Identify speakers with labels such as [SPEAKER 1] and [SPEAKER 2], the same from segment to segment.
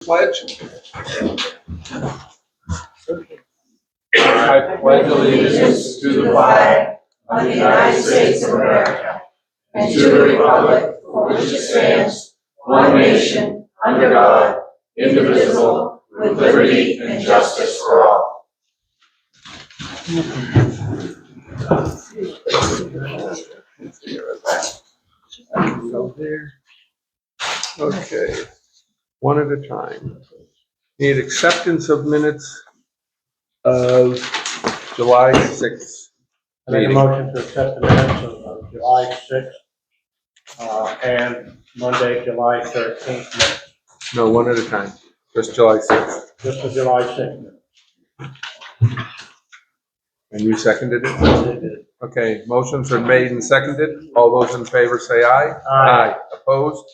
[SPEAKER 1] Pledge. I pledge allegiance to the flag of the United States of America and to the republic for which it stands, one nation, under God, indivisible, with liberty and justice for all. Okay, one at a time. Need acceptance of minutes of July 6th.
[SPEAKER 2] I make a motion to accept the minutes of July 6th and Monday, July 13th minutes.
[SPEAKER 1] No, one at a time. Just July 6th.
[SPEAKER 2] Just the July 6th minutes.
[SPEAKER 1] And you seconded it? Okay, motions are made and seconded. All those in favor say aye.
[SPEAKER 2] Aye.
[SPEAKER 1] Opposed?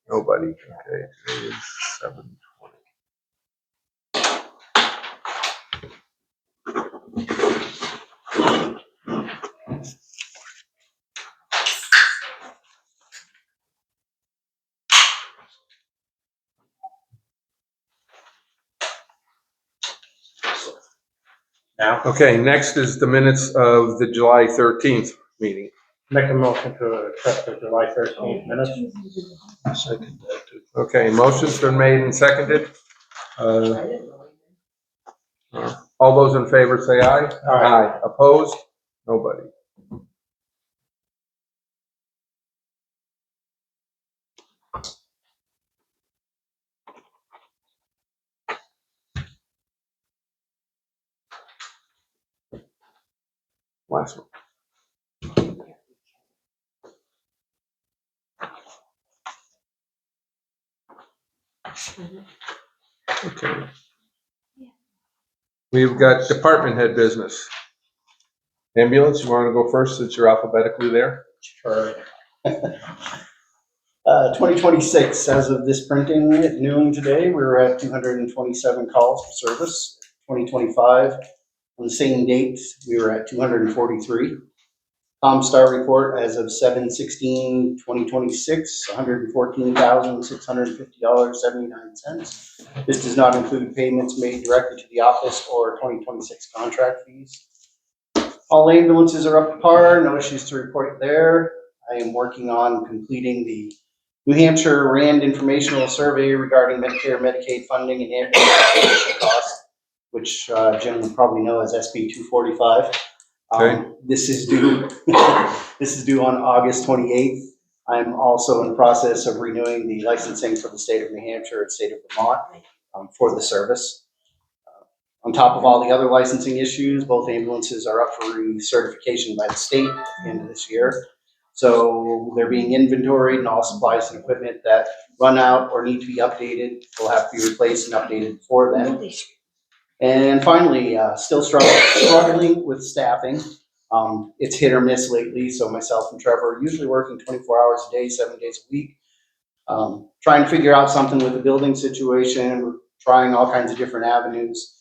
[SPEAKER 1] Nobody. Okay, today is 7:20.
[SPEAKER 2] Now,
[SPEAKER 1] Okay, next is the minutes of the July 13th meeting.
[SPEAKER 2] make a motion to accept the July 13th minutes.
[SPEAKER 1] Okay, motion's been made and seconded. All those in favor say aye.
[SPEAKER 2] Aye.
[SPEAKER 1] Opposed? Nobody. Last one. Okay. We've got department head business. Ambulance, you want to go first since you're alphabetically there?
[SPEAKER 3] Sure. 2026, as of this printing at noon today, we were at 227 calls for service. 2025, on the same date, we were at 243. Comstar report as of 7/16/2026, $114,650.79. This does not include payments made directly to the office or 2026 contract fees. All ambulances are up to par, no issues to report there. I am working on completing the New Hampshire RAND informational survey regarding Medicare, Medicaid funding and ambulance acquisition costs, which Jim will probably know as SB 245.
[SPEAKER 1] Okay.
[SPEAKER 3] This is due. This is due on August 28th. I'm also in the process of renewing the licensing for the state of New Hampshire and state of Vermont for the service. On top of all the other licensing issues, both ambulances are up for recertification by the state at the end of this year. So they're being inventoried, and all supplies and equipment that run out or need to be updated will have to be replaced and updated before then. And finally, still struggling with staffing. It's hit or miss lately, so myself and Trevor are usually working 24 hours a day, 7 days a week. Trying to figure out something with the building situation. We're trying all kinds of different avenues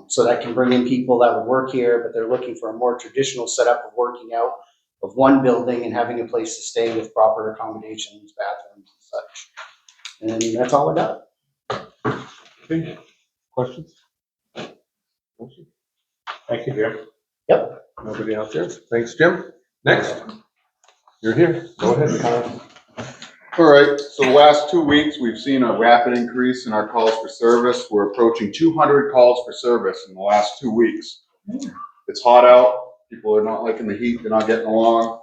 [SPEAKER 3] so that can bring in people that would work here, but they're looking for a more traditional setup of working out of one building and having a place to stay with proper accommodations, bathrooms and such. And that's all I got.
[SPEAKER 1] Okay. Questions?
[SPEAKER 2] Thank you, Jim.
[SPEAKER 3] Yep.
[SPEAKER 1] Nobody out there? Thanks, Jim. Next. You're here. Go ahead, Kyle.
[SPEAKER 4] All right, so the last 2 weeks, we've seen a rapid increase in our calls for service. We're approaching 200 calls for service in the last 2 weeks. It's hot out. People are not liking the heat. They're not getting along.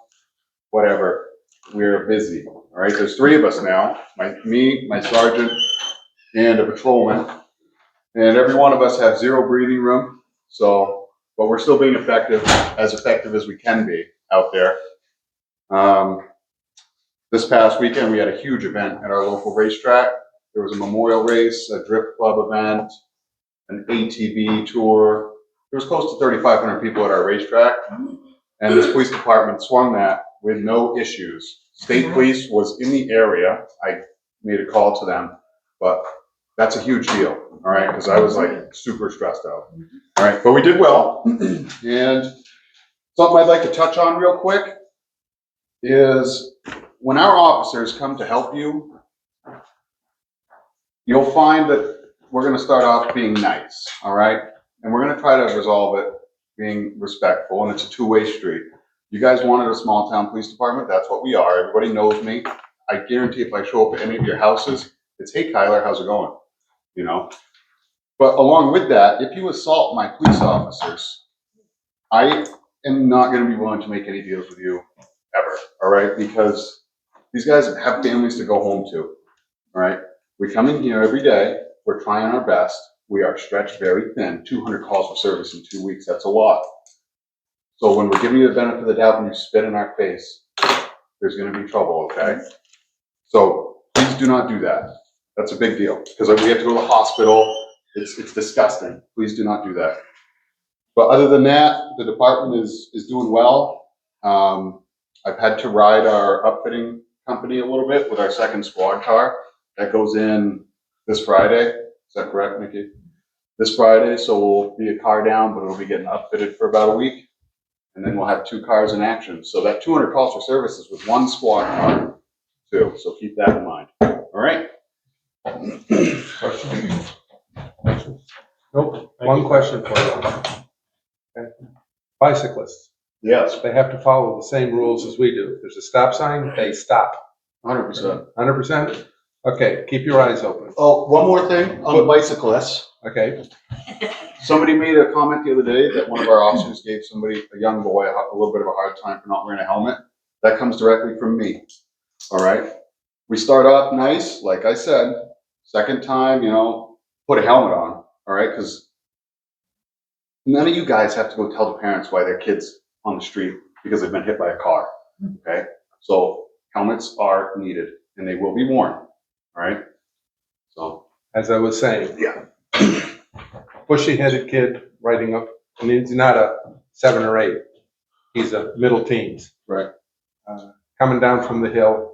[SPEAKER 4] Whatever. We're busy. All right, there's 3 of us now. Me, my sergeant, and a patrolman. And every one of us have 0 breathing room. So, but we're still being effective as we can be out there. This past weekend, we had a huge event at our local racetrack. There was a memorial race, a drift club event, an ATV tour. There was close to 3,500 people at our racetrack. And this police department swung that with no issues. State police was in the area. I made a call to them, but that's a huge deal, all right? Because I was like super stressed out. All right, but we did well. And something I'd like to touch on real quick is when our officers come to help you, you'll find that we're gonna start off being nice, all right? And we're gonna try to resolve it being respectful, and it's a two-way street. You guys wanted a small town police department, that's what we are. Everybody knows me. I guarantee if I show up at any of your houses, it's, hey, Kyler, how's it going? You know? But along with that, if you assault my police officers, I am not gonna be willing to make any deals with you ever, all right? Because these guys have families to go home to, all right? We come in here every day, we're trying our best, we are stretched very thin, 200 calls for service in 2 weeks, that's a lot. So when we're giving you the benefit of the doubt and you spit in our face, there's gonna be trouble, okay? So please do not do that. That's a big deal, because we have to go to the hospital, it's disgusting. Please do not do that. But other than that, the department is doing well. I've had to ride our upfitting company a little bit with our second squad car. That goes in this Friday. Is that correct, Nikki? This Friday, so we'll be a car down, but it'll be getting upfitted for about a week. And then we'll have 2 cars in action. So that 200 calls for services with 1 squad car too. So keep that in mind. All right?
[SPEAKER 1] Questions? Nope. One question for you. Okay. Bicyclists,
[SPEAKER 4] Yes,
[SPEAKER 1] they have to follow the same rules as we do. If there's a stop sign, they stop.
[SPEAKER 4] 100%.
[SPEAKER 1] 100%? Okay, keep your eyes open.
[SPEAKER 4] Oh, one more thing on the bicyclists.
[SPEAKER 1] Okay,
[SPEAKER 4] Somebody made a comment the other day that one of our officers gave somebody, a young boy, a little bit of a hard time for not wearing a helmet. That comes directly from me. All right? We start off nice, like I said. Second time, you know, put a helmet on. All right? Because none of you guys have to go tell the parents why their kid's on the street because they've been hit by a car. Okay? So helmets are needed and they will be worn. All right? So,
[SPEAKER 1] as I was saying,
[SPEAKER 4] yeah.
[SPEAKER 1] bushy-headed kid riding up, and he's not a 7 or 8. He's a middle teens.
[SPEAKER 4] Right.
[SPEAKER 1] Coming down from the hill,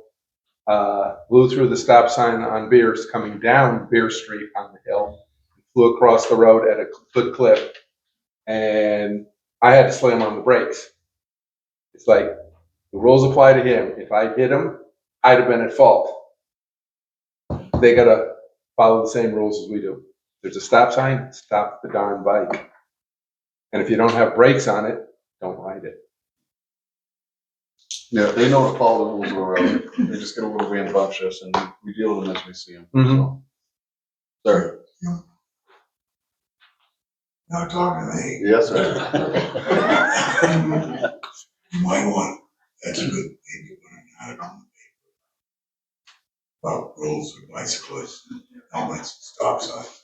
[SPEAKER 1] blew through the stop sign on Beers, coming down Beer Street on the hill, flew across the road at a good clip, and I had to slam on the brakes. It's like, the rules apply to him. If I hit him, I'd have been at fault. They gotta follow the same rules as we do. There's a stop sign, stop the darn bike. And if you don't have brakes on it, don't ride it.
[SPEAKER 4] Yeah, they know to follow the rules of the road. They just get a little rambunctious and we deal with them as we see them.
[SPEAKER 1] Mhm.
[SPEAKER 4] So. Sir.
[SPEAKER 5] Now talking to me.
[SPEAKER 4] Yes, sir.
[SPEAKER 5] You might want, that's a good, maybe put an article on the paper about rules for bicyclists, helmets, stop signs.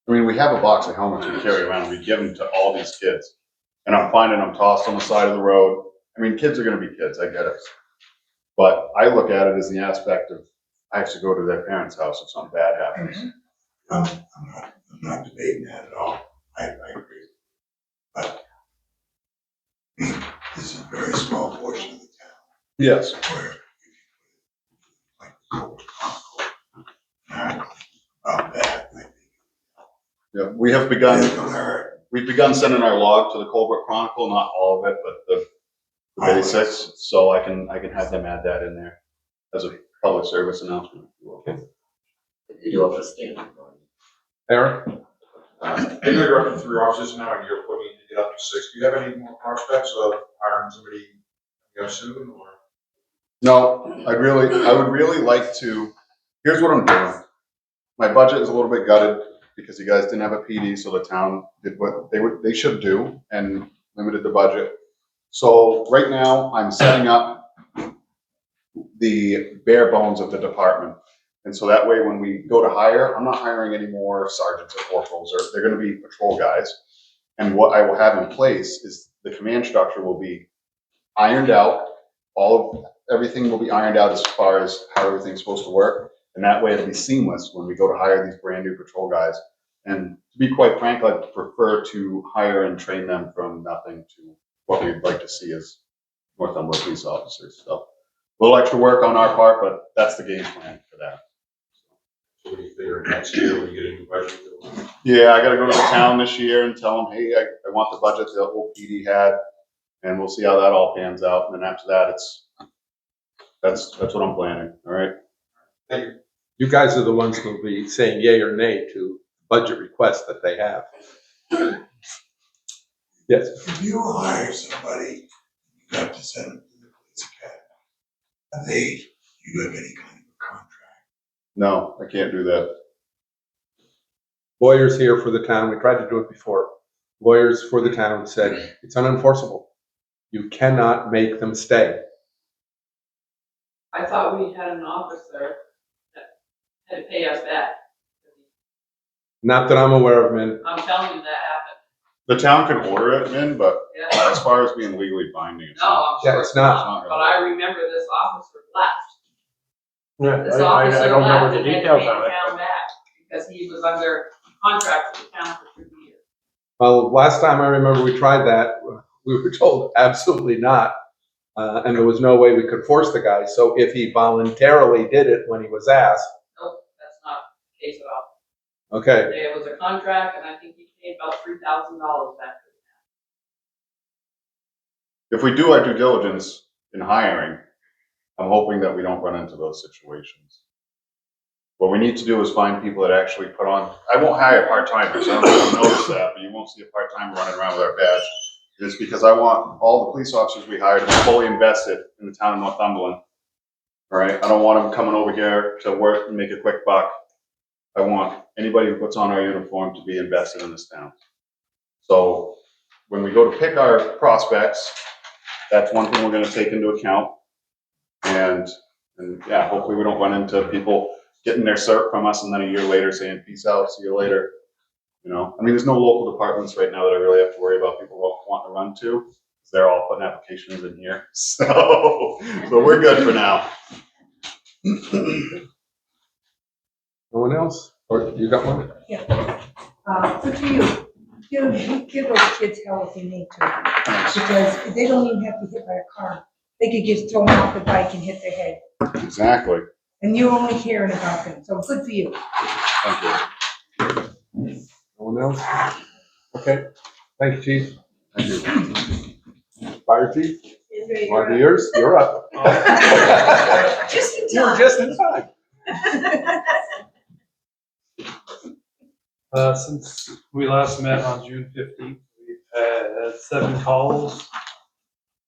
[SPEAKER 4] I mean, we have a box of helmets we carry around. We give them to all these kids. And I'm finding them tossed on the side of the road. I mean, kids are going to be kids. I get it. But I look at it as the aspect of I have to go to their parents' house if something bad happens.
[SPEAKER 5] I'm not debating that at all. I agree. But I mean, this is a very small portion of the town
[SPEAKER 4] Yes.
[SPEAKER 5] where if you put it like about that, I think.
[SPEAKER 4] Yeah, we have begun.
[SPEAKER 5] It's gonna hurt.
[SPEAKER 4] We've begun sending our log to the Colebrook Chronicle, not all of it, but the basics. So I can have them add that in there as a public service announcement.
[SPEAKER 6] You do have a standing one.
[SPEAKER 1] Eric?
[SPEAKER 7] I know you're up to 3 officers now, and you're looking to get up to 6. Do you have any more prospects of hiring somebody, soon, or?
[SPEAKER 4] No, I would really like to. Here's what I'm doing. My budget is a little bit gutted because you guys didn't have a PD, so the town did what they should do and limited the budget. So right now, I'm setting up the bare bones of the department. And so that way, when we go to hire, I'm not hiring any more sergeants or corporals, or they're going to be patrol guys. And what I will have in place is the command structure will be ironed out. Everything will be ironed out as far as how everything's supposed to work. And that way it'll be seamless when we go to hire these brand new patrol guys. And to be quite frank, I'd prefer to hire and train them from nothing to what we'd like to see as Northumberland police officers. So a little extra work on our part, but that's the game plan for that.
[SPEAKER 7] So we figure next year we get a new budget.
[SPEAKER 4] Yeah, I got to go to the town this year and tell them, hey, I want the budget the whole PD had, and we'll see how that all pans out. And then after that, that's what I'm planning. All right.
[SPEAKER 7] Thank you.
[SPEAKER 1] You guys are the ones who will be saying yay or nay to budget requests that they have. Yes.
[SPEAKER 5] If you hire somebody, you have to send them to the police academy. Do you have any kind of a contract?
[SPEAKER 4] No, I can't do that.
[SPEAKER 1] Lawyers here for the town, we tried to do it before. Lawyers for the town said it's unenforceable. You cannot make them stay.
[SPEAKER 8] I thought we had an officer that had to pay us back.
[SPEAKER 1] Not that I'm aware of, man.
[SPEAKER 8] I'm telling you that happened.
[SPEAKER 4] The town can order it in, but
[SPEAKER 8] Yeah.
[SPEAKER 4] as far as being legally binding, it's
[SPEAKER 8] No,
[SPEAKER 4] not.
[SPEAKER 8] I'm
[SPEAKER 1] Yeah,
[SPEAKER 8] sure
[SPEAKER 1] it's not.
[SPEAKER 8] But I remember this officer left.
[SPEAKER 2] Yeah,
[SPEAKER 8] This
[SPEAKER 2] I
[SPEAKER 8] officer
[SPEAKER 2] don't know
[SPEAKER 8] left
[SPEAKER 2] the
[SPEAKER 8] and had to
[SPEAKER 2] details
[SPEAKER 8] pay
[SPEAKER 2] of
[SPEAKER 8] the
[SPEAKER 2] it.
[SPEAKER 8] town back because he was under contract with the town for 2 years.
[SPEAKER 1] Well, last time I remember we tried that, we were told absolutely not. And there was no way we could force the guy. So if he voluntarily did it when he was asked,
[SPEAKER 8] Nope, that's not the case at all.
[SPEAKER 1] okay,
[SPEAKER 8] There was a contract and I think he paid about $3,000 back to the
[SPEAKER 4] If we do our due diligence in hiring, I'm hoping that we don't run into those situations. What we need to do is find people that actually put on, I won't hire part-timers, I don't know if you noticed that, but you won't see a part-timer running around with our badge. It's because I want all the police officers we hire to be fully invested in the town of Northumberland. All right, I don't want them coming over here to work and make a quick buck. I want anybody who puts on our uniform to be invested in this town. So when we go to pick our prospects, that's one thing we're gonna take into account. And yeah, hopefully we don't run into people getting their cert from us and then a year later saying, peace out, see you later. You know, I mean, there's no local departments right now that I really have to worry about people wanting to run to. They're all putting applications in here. So we're good for now.
[SPEAKER 1] no one else? Or you got one?
[SPEAKER 9] Good for you. Give those kids hell if you need to, because they don't even have to hit by a car. They could get thrown off the bike and hit their head,
[SPEAKER 4] Exactly.
[SPEAKER 9] and you're only hearing about them, so good for you.
[SPEAKER 4] Thank you.
[SPEAKER 1] No one else? Okay, thank you, chief.
[SPEAKER 4] Thank you.
[SPEAKER 1] Fire chief? One of yours, you're up.
[SPEAKER 9] Just in
[SPEAKER 1] You were
[SPEAKER 9] time.
[SPEAKER 1] just in time.
[SPEAKER 10] Since we last met on June 15th, we've had 7 calls,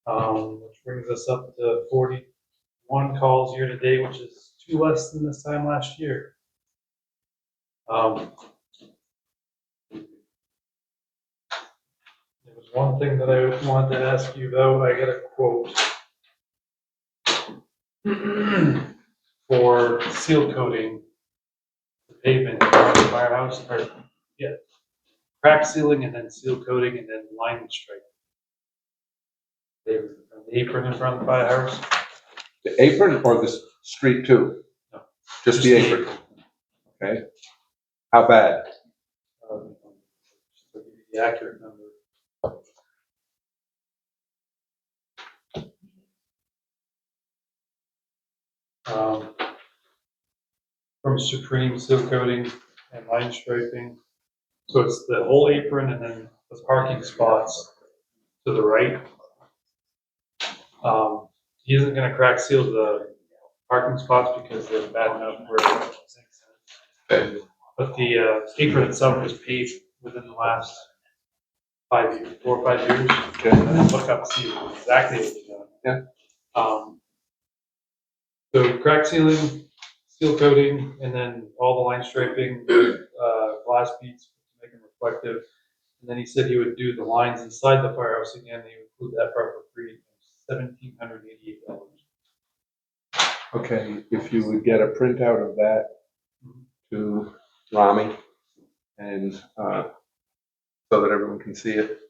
[SPEAKER 10] which brings us up to 41 calls year to date, which is 2 less than this time last year. There was one thing that I wanted to ask you about. I got a quote for seal coating the pavement around the firehouse, or crack sealing and then seal coating and then line stripe. The apron in front of the firehouse.
[SPEAKER 1] The apron or the street too?
[SPEAKER 10] No.
[SPEAKER 1] Just the apron. Okay. How bad?
[SPEAKER 10] Just to give you the accurate number. From Supreme seal coating and line striping. So it's the whole apron and then the parking spots to the right. He isn't gonna crack seal the parking spots because they're bad enough where it makes sense.
[SPEAKER 1] Okay.
[SPEAKER 10] But the apron itself was paved within the last 5 years, 4 or 5 years.
[SPEAKER 1] Okay.
[SPEAKER 10] And then look up, see exactly what he's done.
[SPEAKER 1] Yeah.
[SPEAKER 10] So crack sealing, seal coating, and then all the line striping, glass beads to make them reflective. And then he said he would do the lines inside the firehouse again. He would include that part for free, $1,788.
[SPEAKER 1] Okay, if you would get a printout of that to Rami and so that everyone can see it,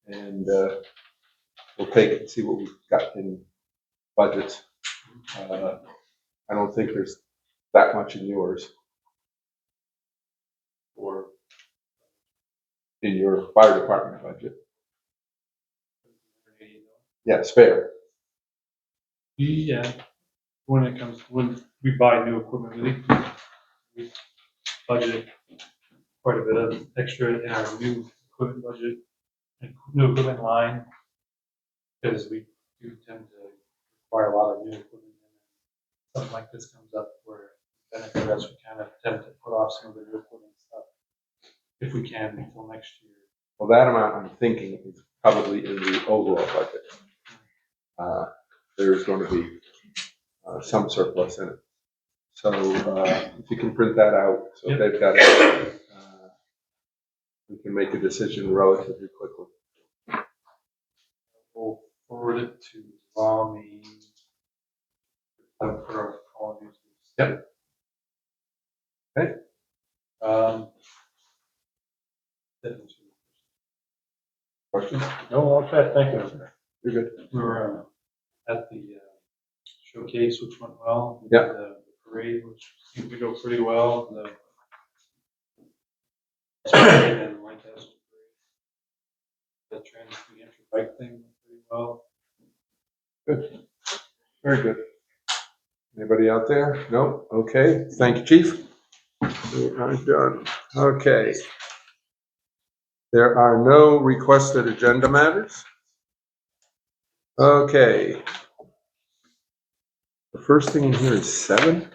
[SPEAKER 1] and we'll take it and see what we've got in budgets. I don't think there's that much in yours or in your fire department budget. Yeah, spare.
[SPEAKER 10] Yeah, when we buy new equipment, we budget quite a bit of extra in our new equipment budget and new equipment line, because we do tend to require a lot of new equipment. And something like this comes up where benefit us, we kind of attempt to put off some of the drip equipment stuff if we can until next year.
[SPEAKER 1] Well, that amount I'm thinking is probably in the overall budget. There's going to be some surplus in it. So if you can print that out, so
[SPEAKER 10] Yep.
[SPEAKER 1] they've got it, we can make a decision relatively quickly.
[SPEAKER 10] We'll forward it to Rami. For our quality.
[SPEAKER 1] Yep. Okay.
[SPEAKER 10] That-
[SPEAKER 1] Questions?
[SPEAKER 2] No, all set, thank you.
[SPEAKER 1] You're good.
[SPEAKER 10] We were at the showcase, which went well.
[SPEAKER 1] Yeah.
[SPEAKER 10] The parade, which seemed to go pretty well. And Lighthouse parade. The Trans New Hampshire bike thing went pretty well.
[SPEAKER 1] Good. Very good. Anybody out there? No? Okay. Thank you, Chief. I'm done. Okay. There are no requested agenda matters. Okay. The first thing in here is 7.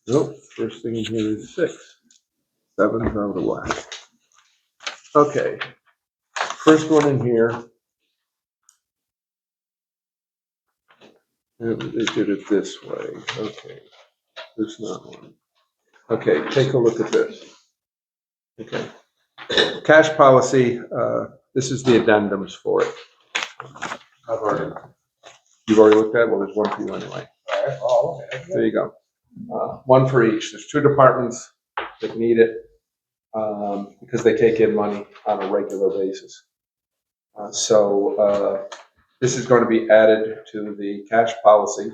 [SPEAKER 1] Nope. First thing in here is 6. 7's out of whack. Okay. First one in here. And they did it this way. Okay. There's not one. Okay, take a look at this. Okay. Cash policy, this is the addendums for it. You've already looked at it? Well, there's one for you anyway.
[SPEAKER 2] Oh, okay.
[SPEAKER 1] There you go. One for each. There's 2 departments that need it because they take in money on a regular basis. So this is going to be added to the cash policy,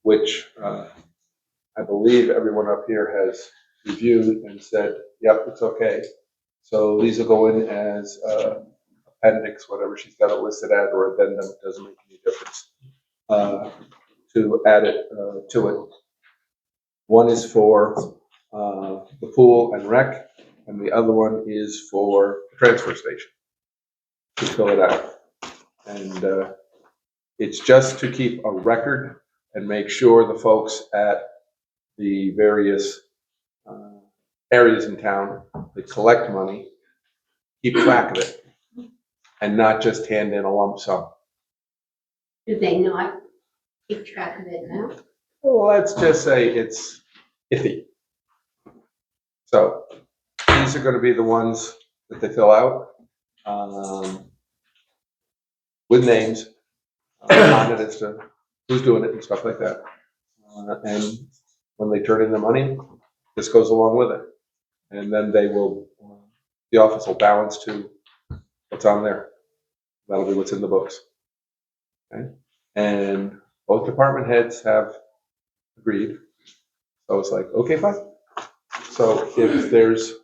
[SPEAKER 1] which I believe everyone up here has reviewed and said, yep, it's okay. So these will go in as appendix, whatever she's got it listed at, or addendum, it doesn't make any difference, to add it to it. One is for the pool and rec, and the other one is for the transfer station to fill it out. And it's just to keep a record and make sure the folks at the various areas in town that collect money keep track of it and not just hand in a lump sum.
[SPEAKER 11] Do they not keep track of it now?
[SPEAKER 1] Well, let's just say it's iffy. So these are going to be the ones that they fill out with names on it as to who's doing it and stuff like that. And when they turn in the money, this goes along with it. And then they will, the office will balance to what's on there. That'll be what's in the books. Okay? And both department heads have agreed. So it's like, okay, fine. So if there's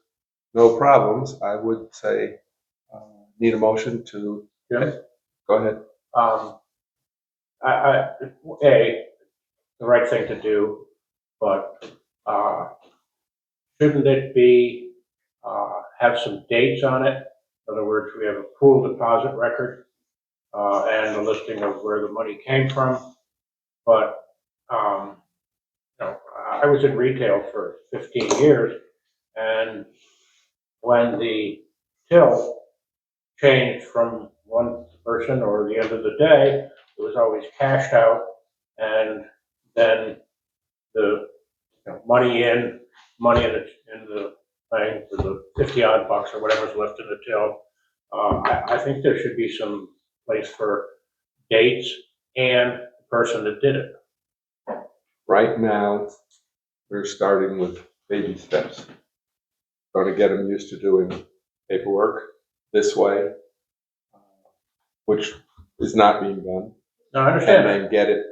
[SPEAKER 1] no problems, I would say, need a motion to,
[SPEAKER 2] Yeah.
[SPEAKER 1] Go ahead.
[SPEAKER 2] The right thing to do, but shouldn't it be, have some dates on it? In other words, we have a pool deposit record and a listing of where the money came from. But, I was in retail for 15 years, and when the till changed from one person or the end of the day, it was always cashed out, and then the money in the thing for the 50 odd bucks or whatever's left in the till. I think there should be some place for dates and the person that did it.
[SPEAKER 1] Right now, we're starting with baby steps. Going to get them used to doing paperwork this way, which is not being done.
[SPEAKER 2] No, I understand.
[SPEAKER 1] And then get it,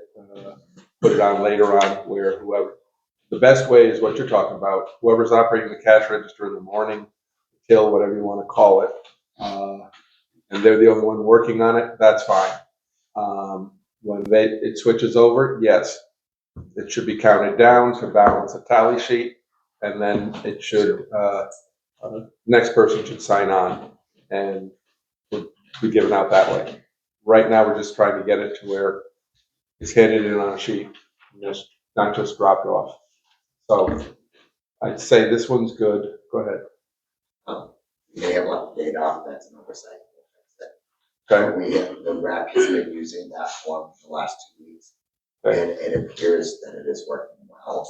[SPEAKER 1] put it on later on where whoever. The best way is what you're talking about. Whoever's operating the cash register in the morning, till, whatever you want to call it, and they're the only one working on it, that's fine. When it switches over, yes, it should be counted down to balance a tally sheet, and then it should, next person should sign on and be given out that way. Right now, we're just trying to get it to where it's handed in on a sheet. Just not just dropped off. So I'd say this one's good. Go ahead.
[SPEAKER 6] They have left the date off, that's an oversight.
[SPEAKER 1] Okay.
[SPEAKER 6] The rep has been using that form for the last 2 weeks.
[SPEAKER 1] Okay.
[SPEAKER 6] And it appears that it is working well.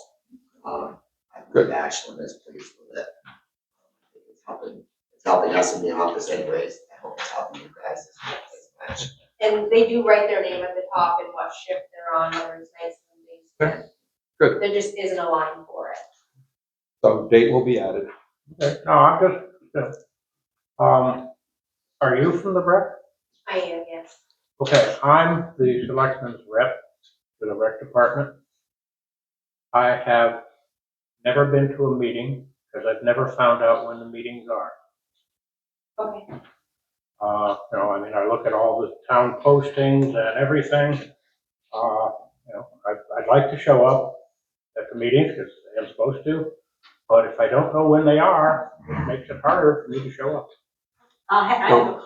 [SPEAKER 6] I
[SPEAKER 1] Good.
[SPEAKER 6] believe Ashland is pleased with it. It's helping us in the office anyways. I hope it's helping you guys as much.
[SPEAKER 12] And they do write their name at the top and what shift they're on, whether it's nights and days.
[SPEAKER 1] Good.
[SPEAKER 12] There just isn't a line for it.
[SPEAKER 1] So date will be added.
[SPEAKER 2] Okay, no, I'm just, are you from the rec?
[SPEAKER 12] I am, yes.
[SPEAKER 2] Okay, I'm the selectman's rep for the rec department. I have never been to a meeting because I've never found out when the meetings are.
[SPEAKER 12] Okay.
[SPEAKER 2] I mean, I look at all the town postings and everything. I'd like to show up at the meetings because I'm supposed to, but if I don't know when they are, it makes it harder for me to show up.
[SPEAKER 11] I have a comment.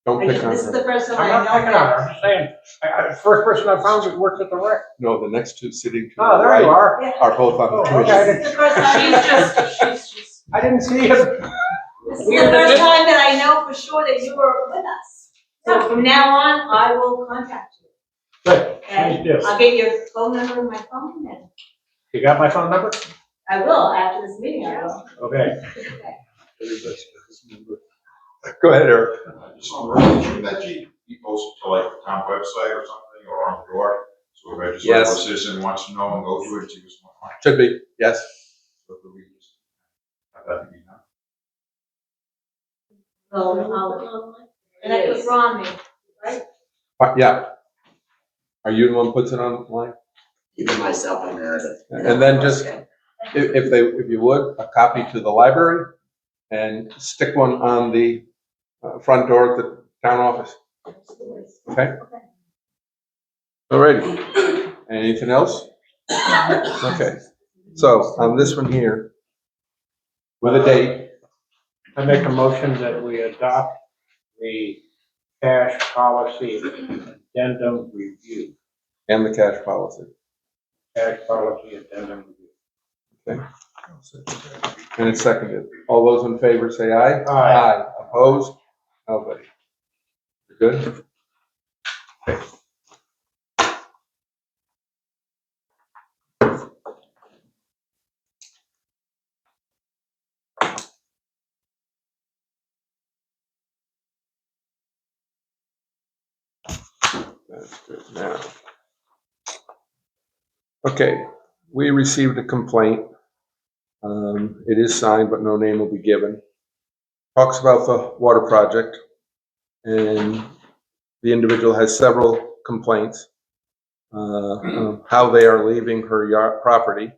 [SPEAKER 1] Don't pick on
[SPEAKER 11] This is
[SPEAKER 1] her.
[SPEAKER 11] the first time
[SPEAKER 2] I'm
[SPEAKER 11] I
[SPEAKER 2] not
[SPEAKER 11] know
[SPEAKER 2] picking on her,
[SPEAKER 11] that.
[SPEAKER 2] I'm just saying, the first person I found that works at the rec.
[SPEAKER 1] No, the next two sitting to
[SPEAKER 2] Oh,
[SPEAKER 1] the
[SPEAKER 2] there you
[SPEAKER 1] right
[SPEAKER 2] are.
[SPEAKER 1] are both on the
[SPEAKER 2] Oh,
[SPEAKER 1] commission.
[SPEAKER 2] okay.
[SPEAKER 11] This is the first time.
[SPEAKER 8] She's
[SPEAKER 2] I didn't see him.
[SPEAKER 11] This is the first time that I know for sure that you were with us. So from now on, I will contact you.
[SPEAKER 2] Good, please
[SPEAKER 11] And
[SPEAKER 2] do.
[SPEAKER 11] I'll get your phone number in my phone and
[SPEAKER 2] You got my phone number?
[SPEAKER 11] I will after this meeting, I will.
[SPEAKER 2] Okay.
[SPEAKER 1] Go ahead, Eric.
[SPEAKER 7] Shouldn't that be posted to like the town website or something, or on the door? So if I just,
[SPEAKER 1] Yes.
[SPEAKER 7] a citizen wants to know and go to it, and see what's going on.
[SPEAKER 1] Should be, yes.
[SPEAKER 7] So if we just have that be done.
[SPEAKER 11] I'll connect with Ronnie, right?
[SPEAKER 1] Yeah. Are you the one who puts it online?
[SPEAKER 6] Even myself and Meredith.
[SPEAKER 1] And then just, if you would, a copy to the library and stick one on the front door at the town office. Okay? Alrighty. Anything else? Okay. So on this one here, with a date,
[SPEAKER 2] I make a motion that we adopt the cash policy addendum review.
[SPEAKER 1] and the cash policy.
[SPEAKER 2] Cash policy addendum review.
[SPEAKER 1] And it's seconded. All those in favor say aye.
[SPEAKER 2] Aye.
[SPEAKER 1] Opposed? Nobody. You're good? Okay. That's good now. Okay, we received a complaint. It is signed, but no name will be given. Talks about the water project, and the individual has several complaints. How they are leaving her property,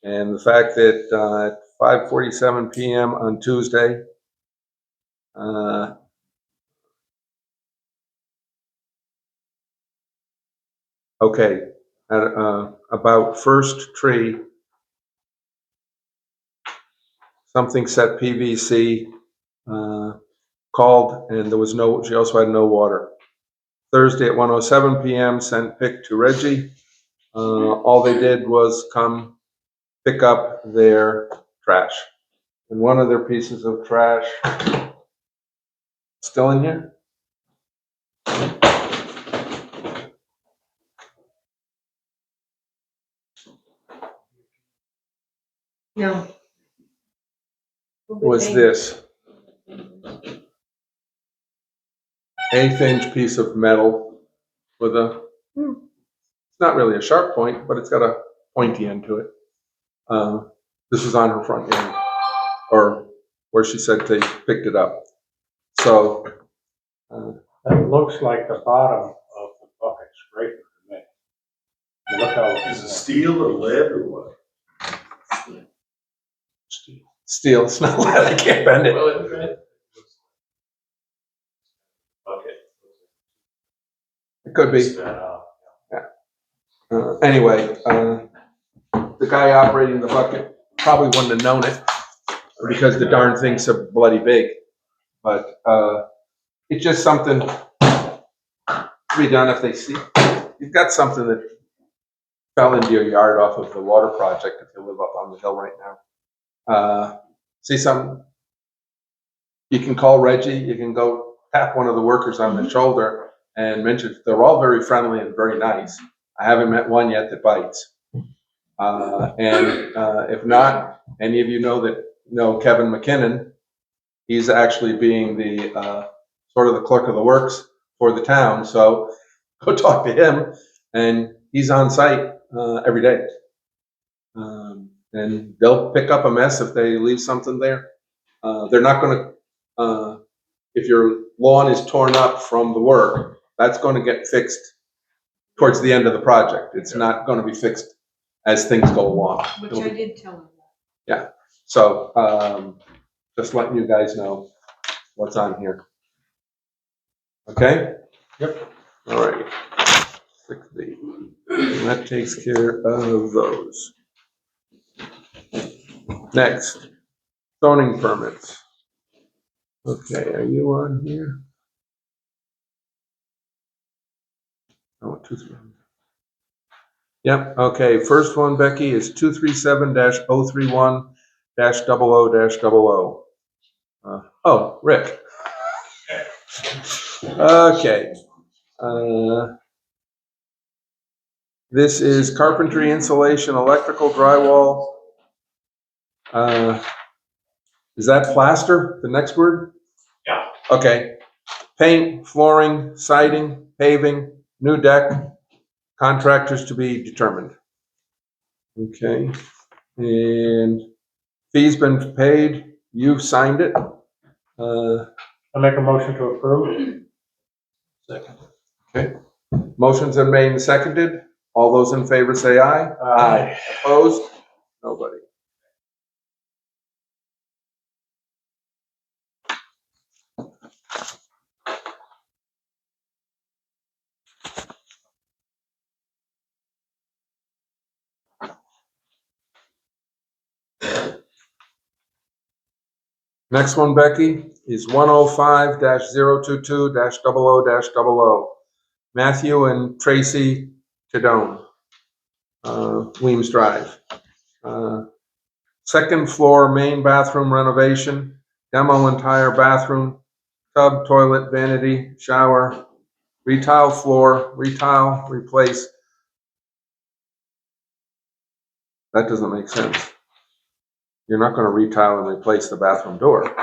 [SPEAKER 1] and the fact that at 5:47 p.m. on Tuesday, at about First Tree, something set PVC, called, and there was no, she also had no water. Thursday at 1:07 p.m. sent pic to Reggie. All they did was come pick up their trash. And one of their pieces of trash, still in here?
[SPEAKER 11] No.
[SPEAKER 1] Was this 1/8-inch piece of metal with a, it's not really a sharp point, but it's got a pointy end to it. This is on her front end, or where she said they picked it up. So,
[SPEAKER 2] That looks like the bottom of the bucket scraper to me. Look how.
[SPEAKER 5] Is it steel or lead or what?
[SPEAKER 1] steel, it's not lead, I can't bend it.
[SPEAKER 7] Okay.
[SPEAKER 1] It could be. Anyway, the guy operating the bucket probably wouldn't have known it because the darn thing's so bloody big. But it's just something to be done if they see. You've got something that fell into your yard off of the water project, if you live up on the hill right now, see something, you can call Reggie, you can go tap one of the workers on the shoulder and mention, they're all very friendly and very nice. I haven't met one yet that bites. If not, any of you know Kevin McKinnon, he's actually being the sort of the clerk of the works for the town. So go talk to him, and he's on site every day. And they'll pick up a mess if they leave something there. They're not going to, if your lawn is torn up from the work, that's going to get fixed towards the end of the project. It's not going to be fixed as things go along.
[SPEAKER 9] Which I did tell him.
[SPEAKER 1] So just letting you guys know what's on here. Okay?
[SPEAKER 2] Yep.
[SPEAKER 1] All right. 6B. And that takes care of those. Next, zoning permits. Okay, are you on here? Oh, 23. Yep, okay, first one, Becky, is 237-031-00-00. Oh, Rick. Okay. This is carpentry, insulation, electrical, drywall. Is that plaster, the next word?
[SPEAKER 2] Yeah.
[SPEAKER 1] Okay. Paint, flooring, siding, paving, new deck, contractors to be determined. Okay. And fees been paid, you've signed it.
[SPEAKER 2] I make a motion to approve.
[SPEAKER 1] Second. Okay. Motion's been made and seconded. All those in favor say aye.
[SPEAKER 2] Aye.
[SPEAKER 1] Opposed? Nobody. Next one, Becky, is 105-022-00-00. Matthew and Tracy Tadone, Weems Drive. Second floor main bathroom renovation, demo entire bathroom, tub, toilet, vanity, shower, retile floor, retile, replace. That doesn't make sense. You're not going to retile and replace the bathroom door.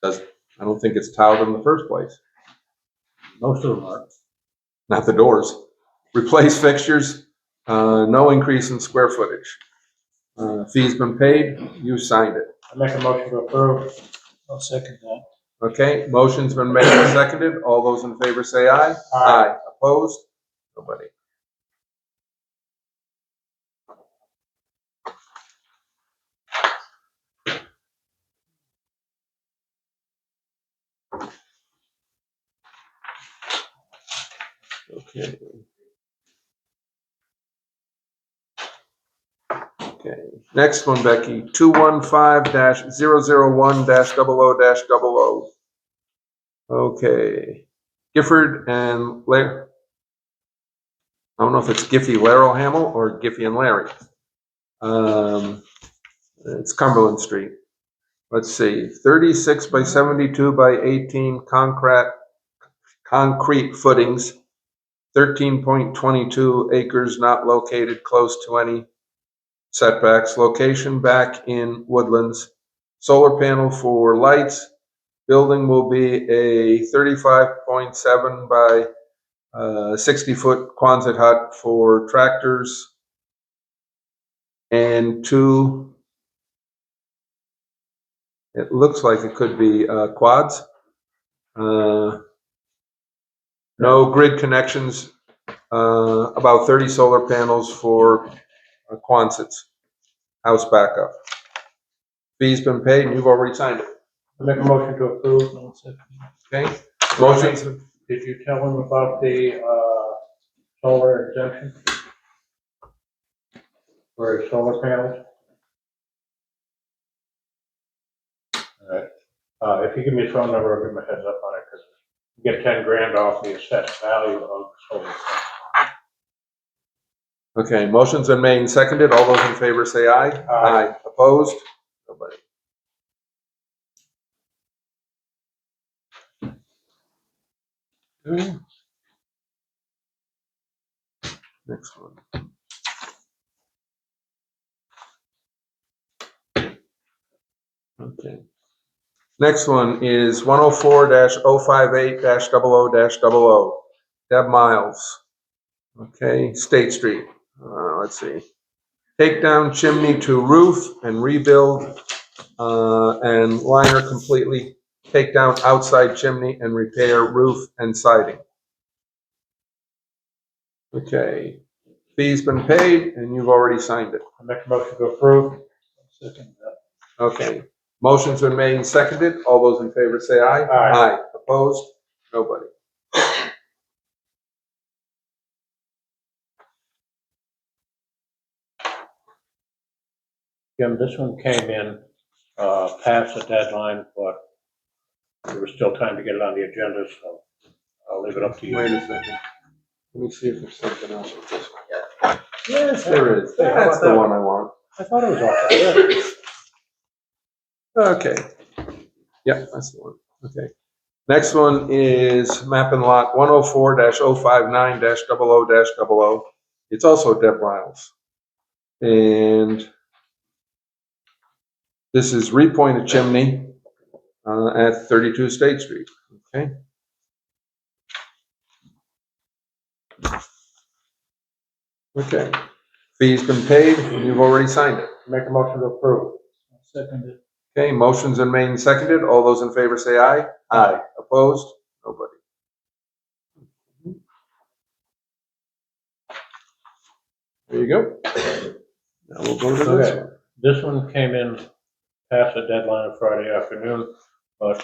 [SPEAKER 1] I don't think it's tiled in the first place.
[SPEAKER 2] Most of them are.
[SPEAKER 1] Not the doors. Replace fixtures, no increase in square footage. Fees been paid, you signed it.
[SPEAKER 2] I make a motion to approve. I'll second that.
[SPEAKER 1] Okay, motion's been made and seconded. All those in favor say aye.
[SPEAKER 2] Aye.
[SPEAKER 1] Opposed? Nobody. Okay. Okay, next one, Becky, 215-001-00-00. Okay, Gifford and Larry. I don't know if it's Giffy Larrow Hamill or Giffy and Larry. It's Cumberland Street. Let's see, 36 by 72 by 18 concrete footings, 13.22 acres, not located close to any setbacks, location back in Woodlands, solar panel for lights, building will be a 35.7 by 60-foot Quonset hut for tractors, and two, it looks like it could be quads. No grid connections, about 30 solar panels for Quonsets, house backup. Fees been paid, and you've already signed it.
[SPEAKER 2] I make a motion to approve.
[SPEAKER 1] Okay? Motions,
[SPEAKER 2] Did you tell him about the solar exemption? For his solar panels? All right. If you give me his phone number, I'll give him a heads up on it, because you get 10 grand off the assessed value of solar panels.
[SPEAKER 1] Okay, motion's been made and seconded. All those in favor say aye.
[SPEAKER 2] Aye.
[SPEAKER 1] Opposed? Nobody. Okay. Next one. Okay. Next one is 104-058-00-00. Deb Miles. Okay, State Street. Let's see. Take down chimney to roof and rebuild, and liner completely. Take down outside chimney and repair roof and siding. Okay, fee's been paid and you've already signed it.
[SPEAKER 2] I make a motion to approve.
[SPEAKER 10] Second that.
[SPEAKER 1] Okay, motion's been made and seconded. All those in favor say aye.
[SPEAKER 2] Aye.
[SPEAKER 1] Opposed? Nobody.
[SPEAKER 2] Jim, this one came in, past the deadline, but there was still time to get it on the agenda, so I'll leave it up to you.
[SPEAKER 1] Wait a second. Let me see if there's something else with this one.
[SPEAKER 2] Yes,
[SPEAKER 1] There is. That's the one I want.
[SPEAKER 2] I thought it was all there.
[SPEAKER 1] Okay. Yep, that's the one. Okay. Next one is map and lot 104-059-00-00. It's also Deb Miles. And this is repoint a chimney at 32 State Street. Okay. Okay. Fee's been paid and you've already signed it.
[SPEAKER 2] Make a motion to approve.
[SPEAKER 10] Second it.
[SPEAKER 1] Okay, motion's been made and seconded. All those in favor say aye. Opposed? Nobody. There you go. Now we'll go to this
[SPEAKER 2] Okay.
[SPEAKER 1] one.
[SPEAKER 2] This one came in past the deadline of Friday afternoon, but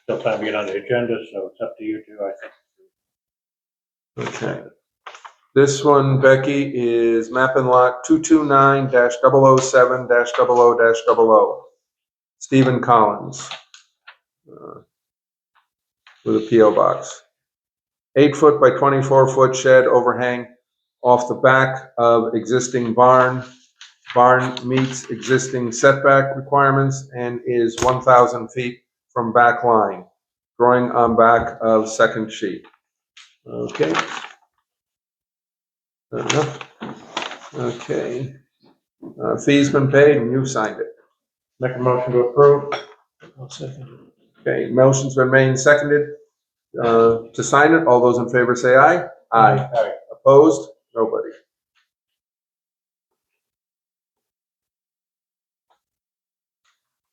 [SPEAKER 2] still time to get on the agenda, so it's up to you two, I think.
[SPEAKER 1] Okay. This one, Becky, is map and lot 229-007-00-00. Stephen Collins. With a P.O. box. 8-foot by 24-foot shed overhang off the back of existing barn. Barn meets existing setback requirements and is 1,000 feet from back line. Drawing on back of second sheet. Okay. Fair enough. Okay. Fee's been paid and you've signed it.
[SPEAKER 2] Make a motion to approve.
[SPEAKER 10] I'll second it.
[SPEAKER 1] Okay, motion's been made and seconded to sign it. All those in favor say aye.
[SPEAKER 2] Aye.
[SPEAKER 1] Opposed? Nobody.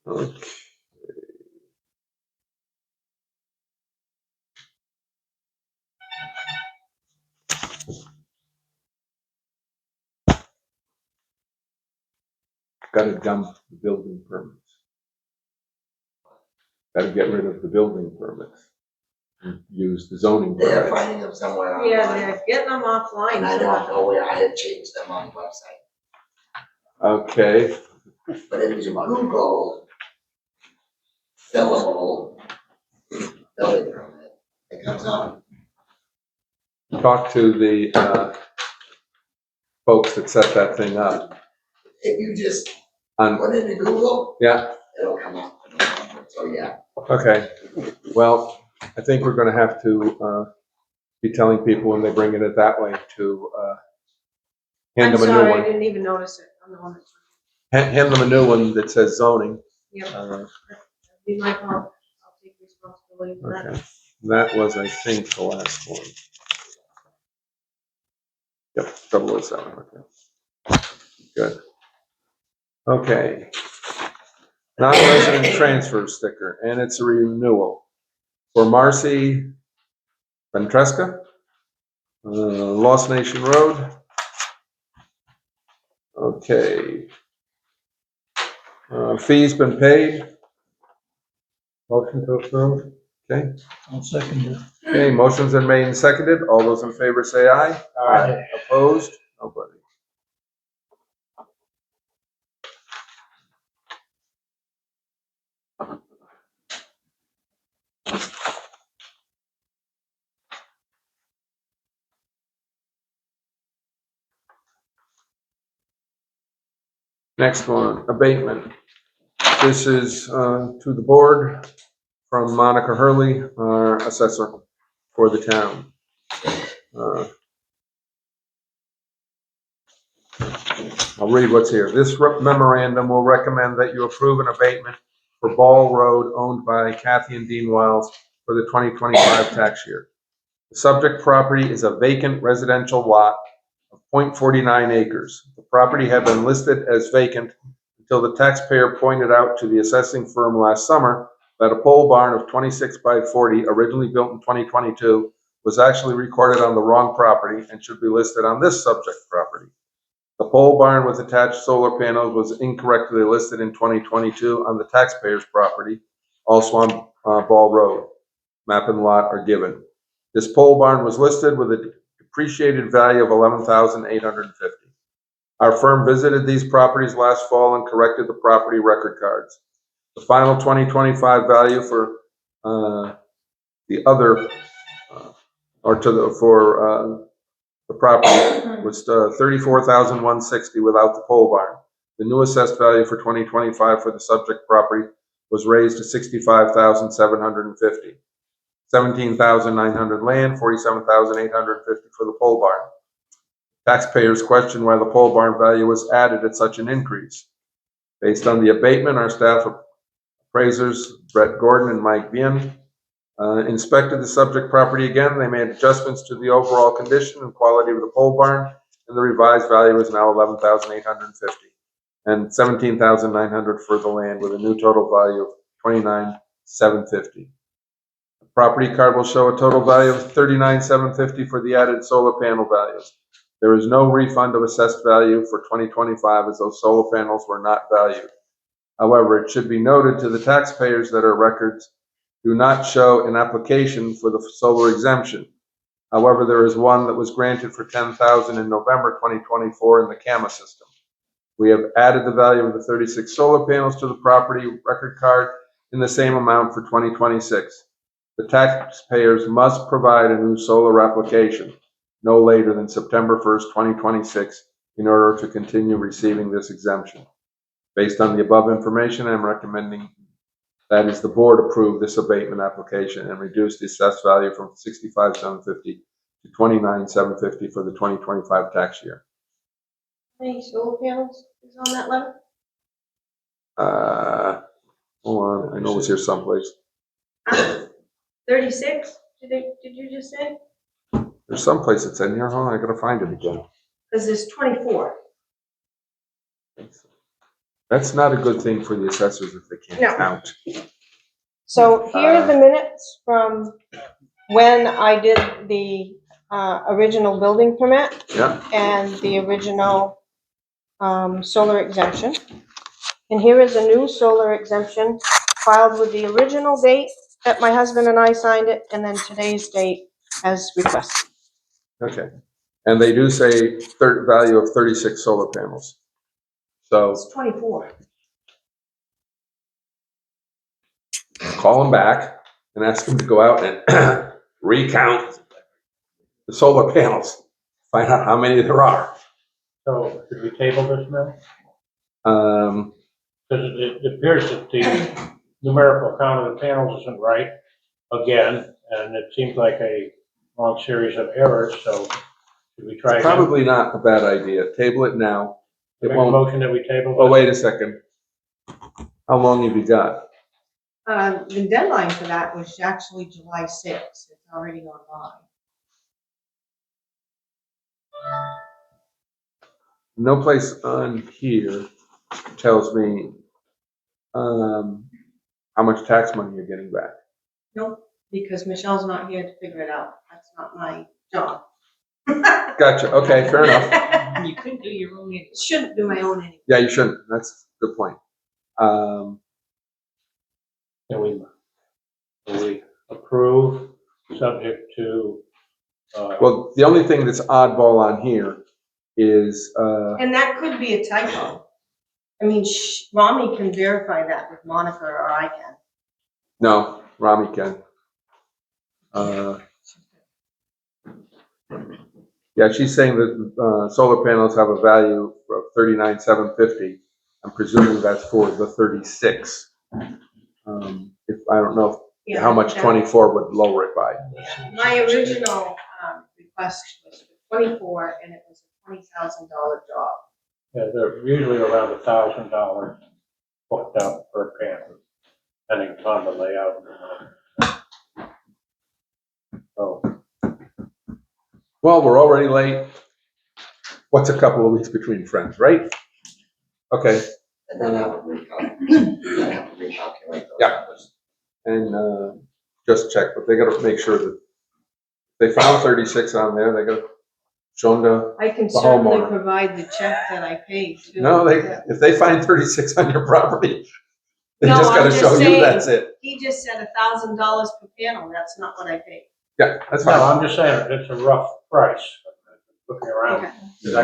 [SPEAKER 1] Okay. Got to dump the building permits. Got to get rid of the building permits. And use the zoning
[SPEAKER 6] They're
[SPEAKER 1] permits.
[SPEAKER 6] finding them somewhere online.
[SPEAKER 11] Yeah, they're getting them offline.
[SPEAKER 6] And I don't know where, I had changed them on the website.
[SPEAKER 1] Okay,
[SPEAKER 6] But if you Google fillable building permit, it comes up.
[SPEAKER 1] talk to the folks that set that thing up.
[SPEAKER 6] If you just
[SPEAKER 1] On,
[SPEAKER 6] put it in Google,
[SPEAKER 1] yeah,
[SPEAKER 6] it'll come up. So, yeah.
[SPEAKER 1] okay. Well, I think we're gonna have to be telling people when they bring it that way to hand
[SPEAKER 11] I'm
[SPEAKER 1] them a new
[SPEAKER 11] sorry, I
[SPEAKER 1] one.
[SPEAKER 11] didn't even notice it. I'm the one that's.
[SPEAKER 1] Hand them a new one that says zoning.
[SPEAKER 11] Yep, be my fault. I'll take responsibility for that.
[SPEAKER 1] Okay, that was, I think, the last one. Yep, 007, okay. Good. Okay. Non-resident transfer sticker, and it's a renewal for Marcy Ventresca, Lost Nation Road. Okay. Fee's been paid.
[SPEAKER 2] Motion to approve.
[SPEAKER 1] Okay.
[SPEAKER 10] I'll second it.
[SPEAKER 1] Okay, motion's been made and seconded. All those in favor say aye.
[SPEAKER 2] Aye.
[SPEAKER 1] Opposed? Nobody. Next one, abatement. This is to the board from Monica Hurley, our assessor for the town. I'll read what's here. This memorandum will recommend that you approve an abatement for Ball Road owned by Kathy and Dean Wiles for the 2025 tax year. The subject property is a vacant residential lot of 0.49 acres. The property had been listed as vacant until the taxpayer pointed out to the assessing firm last summer that a pole barn of 26 by 40, originally built in 2022, was actually recorded on the wrong property and should be listed on this subject property. The pole barn with attached solar panels was incorrectly listed in 2022 on the taxpayer's property, also on Ball Road. Map and lot are given. This pole barn was listed with a depreciated value of $11,850. Our firm visited these properties last fall and corrected the property record cards. The final 2025 value for the other, the property was $34,160 without the pole barn. The new assessed value for 2025 for the subject property was raised to $65,750. $17,900 land, $47,850 for the pole barn. Taxpayers question why the pole barn value was added at such an increase. Based on the abatement, our staff appraisers, Brett Gordon and Mike Bien, inspected the subject property again. They made adjustments to the overall condition and quality of the pole barn, and the revised value is now $11,850 and $17,900 for the land, with a new total value of $29,750. The property card will show a total value of $39,750 for the added solar panel values. There is no refund of assessed value for 2025 as those solar panels were not valued. However, it should be noted to the taxpayers that our records do not show an application for the solar exemption. However, there is one that was granted for $10,000 in November 2024 in the CAMA system. We have added the value of the 36 solar panels to the property record card in the same amount for 2026. The taxpayers must provide a new solar application no later than September 1st, 2026, in order to continue receiving this exemption. Based on the above information, I'm recommending that is the board approve this abatement application and reduce the assessed value from $65,750 to $29,750 for the 2025 tax year.
[SPEAKER 11] How many solar panels is on that letter?
[SPEAKER 1] Hold on, I know it's here someplace.
[SPEAKER 11] 36, did you just say?
[SPEAKER 1] There's someplace it's in here. Hold on, I gotta find it again.
[SPEAKER 11] Because there's 24.
[SPEAKER 1] That's not a good thing for the assessors if they can't
[SPEAKER 11] No.
[SPEAKER 1] count.
[SPEAKER 11] So here are the minutes from when I did the original building permit
[SPEAKER 1] Yeah,
[SPEAKER 11] and the original solar exemption. And here is a new solar exemption filed with the original date that my husband and I signed it, and then today's date as requested.
[SPEAKER 1] okay. And they do say value of 36 solar panels. So
[SPEAKER 11] It's 24.
[SPEAKER 1] call them back and ask them to go out and recount the solar panels. Find out how many there are.
[SPEAKER 2] So, should we table this now?
[SPEAKER 1] Um,
[SPEAKER 2] Because it appears that the numerical count of the panels isn't right again, and it seems like a long series of errors, so should we try again?
[SPEAKER 1] Probably not a bad idea. Table it now. It
[SPEAKER 2] Make a
[SPEAKER 1] won't.
[SPEAKER 2] motion that we table.
[SPEAKER 1] Oh, wait a second. How long have you got?
[SPEAKER 11] The deadline for that was actually July 6th. It's already online.
[SPEAKER 1] No place on here tells me how much tax money you're getting back.
[SPEAKER 11] Nope, because Michelle's not here to figure it out. That's not my job.
[SPEAKER 1] Gotcha. Okay, fair enough.
[SPEAKER 11] You couldn't do your own, shouldn't do my own anyway.
[SPEAKER 1] Yeah, you shouldn't. That's a good point.
[SPEAKER 2] Can we approve, subject to,
[SPEAKER 1] Well, the only thing that's oddball on here is,
[SPEAKER 11] And that could be a typo. I mean, Rami can verify that with Monica, or I can.
[SPEAKER 1] no, Rami can. Yeah, she's saying that solar panels have a value of $39,750 I'm presuming that's for the 36. If, I don't know
[SPEAKER 11] Yeah,
[SPEAKER 1] how much
[SPEAKER 11] that-
[SPEAKER 1] 24 would lower it by.
[SPEAKER 11] My original, request was for 24, and it was a $20,000 job.
[SPEAKER 2] Yeah, they're usually around $1,000 booked out per camper, depending upon the layout. So,
[SPEAKER 1] Well, we're already late. What's a couple of weeks between friends, right? Okay,
[SPEAKER 6] And then I would recalculate those
[SPEAKER 1] Yeah.
[SPEAKER 6] numbers.
[SPEAKER 1] and just check, but they gotta make sure that they found 36 on there, they gotta show them to,
[SPEAKER 11] I can
[SPEAKER 1] The
[SPEAKER 11] certainly
[SPEAKER 1] homeowner.
[SPEAKER 11] provide the check that I paid too.
[SPEAKER 1] no, if they find 36 on your property, they
[SPEAKER 11] No,
[SPEAKER 1] just
[SPEAKER 11] I'm
[SPEAKER 1] gotta
[SPEAKER 11] just
[SPEAKER 1] show you
[SPEAKER 11] saying.
[SPEAKER 1] that's it.
[SPEAKER 11] He just said $1,000 per panel, that's not what I paid.
[SPEAKER 1] Yeah, that's
[SPEAKER 2] no,
[SPEAKER 1] fine.
[SPEAKER 2] I'm just saying, it's a rough price, looking around.
[SPEAKER 11] Okay.
[SPEAKER 2] 'Cause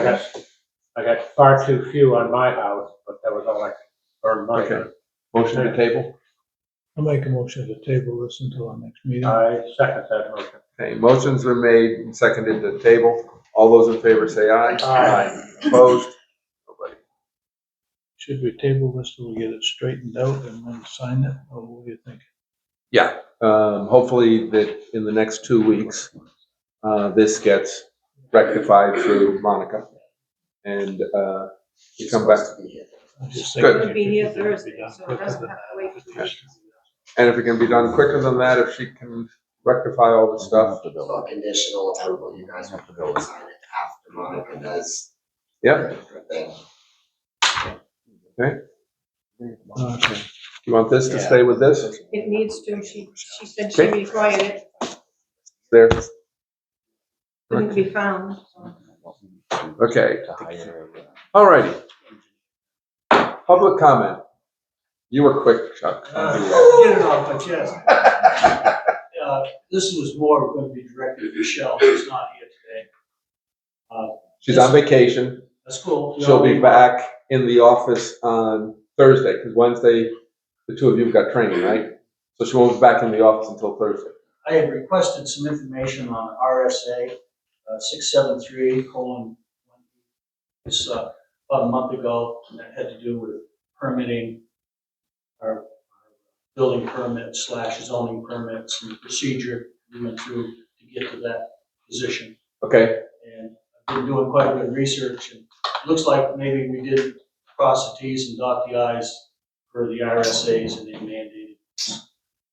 [SPEAKER 2] I got far too few on my house, but that was all I could earn money on.
[SPEAKER 1] Okay. Motion to table?
[SPEAKER 5] I'll make a motion to table this until our next meeting.
[SPEAKER 2] I second that motion.
[SPEAKER 1] Okay, motions are made and seconded to table. All those in favor say aye.
[SPEAKER 2] Aye.
[SPEAKER 1] Opposed? Nobody.
[SPEAKER 5] Should we table this till we get it straightened out and then sign it, or what do you think?
[SPEAKER 1] Yeah, hopefully that in the next 2 weeks, this gets rectified through Monica. And, you come back.
[SPEAKER 5] I'm just
[SPEAKER 1] Good.
[SPEAKER 5] thinking
[SPEAKER 11] It'll be
[SPEAKER 5] it
[SPEAKER 11] here
[SPEAKER 5] could be
[SPEAKER 11] Thursday,
[SPEAKER 5] done
[SPEAKER 11] so it
[SPEAKER 5] quicker
[SPEAKER 11] doesn't
[SPEAKER 5] than
[SPEAKER 11] have to
[SPEAKER 5] that.
[SPEAKER 11] wait 2 weeks.
[SPEAKER 1] And if it can be done quicker than that, if she can rectify all the stuff.
[SPEAKER 6] So conditional approval, you guys have to go and sign it after Monica does.
[SPEAKER 1] Yep.
[SPEAKER 6] her thing.
[SPEAKER 1] Okay,
[SPEAKER 5] Okay.
[SPEAKER 1] you want this to stay with this?
[SPEAKER 11] It needs to, she said she
[SPEAKER 1] Okay.
[SPEAKER 11] required it,
[SPEAKER 1] There,
[SPEAKER 11] couldn't be found, so.
[SPEAKER 1] okay. All righty. Public comment. You were quick, Chuck.
[SPEAKER 13] Get it off my chest. This was more going to be directed to Michelle, who's not here today.
[SPEAKER 1] She's on vacation.
[SPEAKER 13] That's cool.
[SPEAKER 1] She'll be back in the office on Thursday, because Wednesday, the two of you have got training, right? So she won't be back in the office until Thursday.
[SPEAKER 13] I had requested some information on RSA 673:1. It's about a month ago, and that had to do with permitting our building permit / zoning permits and the procedure we went through to get to that position.
[SPEAKER 1] Okay,
[SPEAKER 13] And I've been doing quite a bit of research, and it looks like maybe we did cross the Ts and dot the Is for the RSAs and the mandated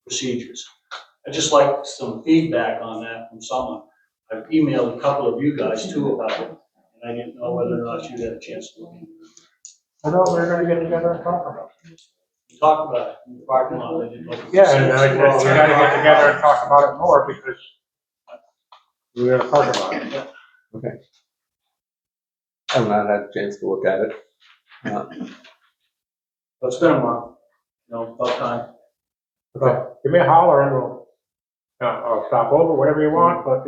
[SPEAKER 13] procedures. I'd just like some feedback on that from someone. I've emailed a couple of you guys too about it, and I didn't know whether or not you had a chance to look into it.
[SPEAKER 2] I know we're gonna get together and talk about it.
[SPEAKER 13] We talked about it in the parking lot. I didn't know if you
[SPEAKER 2] Yeah,
[SPEAKER 13] said
[SPEAKER 2] and
[SPEAKER 13] it.
[SPEAKER 2] we gotta get together and talk about it more, because we're gonna talk about it.
[SPEAKER 1] okay. I've not had a chance to look at it.
[SPEAKER 13] But it's been a month, about time.
[SPEAKER 2] Okay, give me a holler and I'll stop over, whatever you want, but,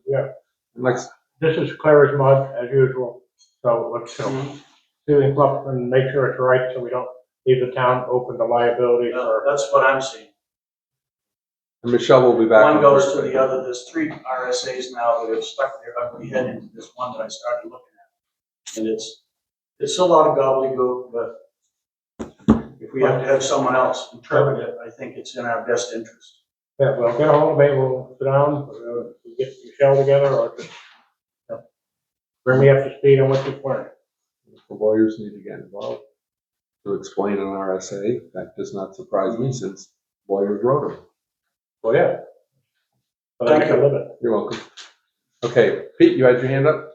[SPEAKER 2] yeah,
[SPEAKER 1] Next,
[SPEAKER 2] this is clear as mud, as usual, so let's, see things up and make sure it's right, so we don't leave the town open to liability for.
[SPEAKER 13] That's what I'm seeing.
[SPEAKER 1] and Michelle will be back.
[SPEAKER 13] One
[SPEAKER 1] on
[SPEAKER 13] goes to
[SPEAKER 1] Thursday.
[SPEAKER 13] the other. There's 3 RSAs now that have stuck their ugly head into this one that I started looking at. And it's a lot of gobbledygook, but if we have to have someone else interpret it, I think it's in our best interest.
[SPEAKER 2] Yeah, well, get a hold of me, we'll sit down, we'll get Michelle together, or just, bring me up to speed on what you've learned.
[SPEAKER 1] The lawyers need to get involved to explain an RSA. That does not surprise me, since lawyers wrote them.
[SPEAKER 2] Well, yeah. But I can live it.
[SPEAKER 1] You're welcome. Okay, Pete, you had your hand up?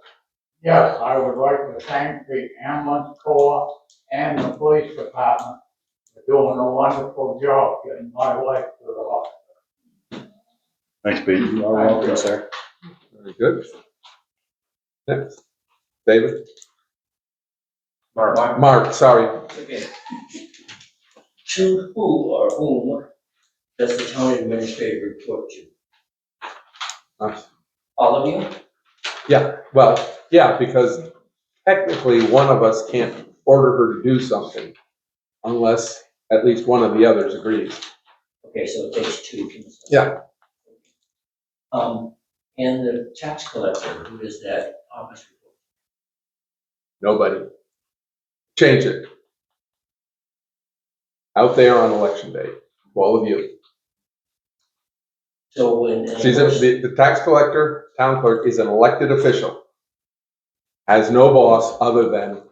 [SPEAKER 14] Yes, I would like to thank the ambulance corps and the police department for doing a wonderful job getting my wife to the hospital.
[SPEAKER 4] Thanks, Pete.
[SPEAKER 1] You are welcome, sir. Very good. Next, David? Mark, sorry.
[SPEAKER 15] Okay. To who or whom does the town administrator report to?
[SPEAKER 1] Us.
[SPEAKER 15] All of you?
[SPEAKER 1] Yeah, well, yeah, because technically one of us can't order her to do something unless at least one of the others agrees.
[SPEAKER 15] Okay, so it takes 2.
[SPEAKER 1] Yeah.
[SPEAKER 15] And the tax collector, who does that office report?
[SPEAKER 1] Nobody. Change it. out there on election day, to all of you.
[SPEAKER 15] So when.
[SPEAKER 1] The tax collector, town clerk is an elected official. Has no boss other than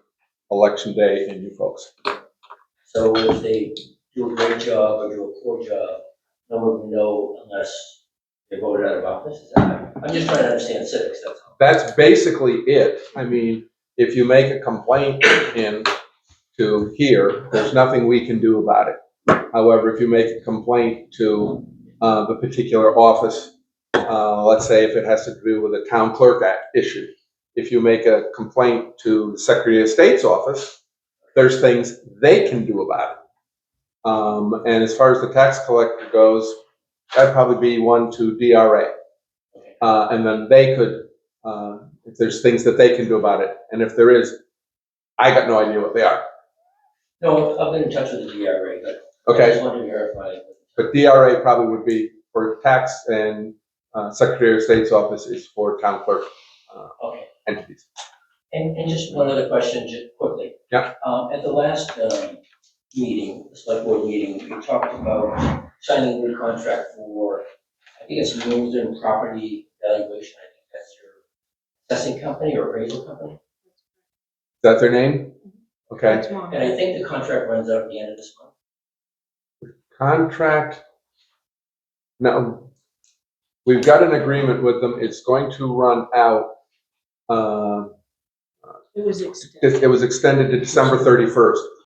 [SPEAKER 1] election day and you folks.
[SPEAKER 15] So if they do a great job or do a poor job, no one will know unless they voted out of office? Is that, I'm just trying to understand civics, that's all.
[SPEAKER 1] That's basically it. I mean, if you make a complaint in to here, there's nothing we can do about it. However, if you make a complaint to the particular office, let's say if it has to do with a town clerk act issue, if you make a complaint to the Secretary of State's office, there's things they can do about it. And as far as the tax collector goes, that'd probably be one to DRA. And then they could, if there's things that they can do about it, and if there is, I got no idea what they are.
[SPEAKER 15] No, I've been in touch with the DRA, but I
[SPEAKER 1] Okay,
[SPEAKER 15] just wanted to verify.
[SPEAKER 1] but DRA probably would be for tax, and Secretary of State's office is for town clerk
[SPEAKER 15] Okay.
[SPEAKER 1] entities.
[SPEAKER 15] And just one other question, just quickly.
[SPEAKER 1] Yeah.
[SPEAKER 15] At the last meeting, the select board meeting, we talked about signing a new contract for, I think it's Northern Property Valuation. I think that's your assessing company or appraisal company.
[SPEAKER 1] Is that their name? Okay.
[SPEAKER 11] That's mine.
[SPEAKER 15] And I think the contract runs out at the end of this month.
[SPEAKER 1] Contract. No, we've got an agreement with them. It's going to run out.
[SPEAKER 11] It was extended.
[SPEAKER 1] It was extended to December 31st.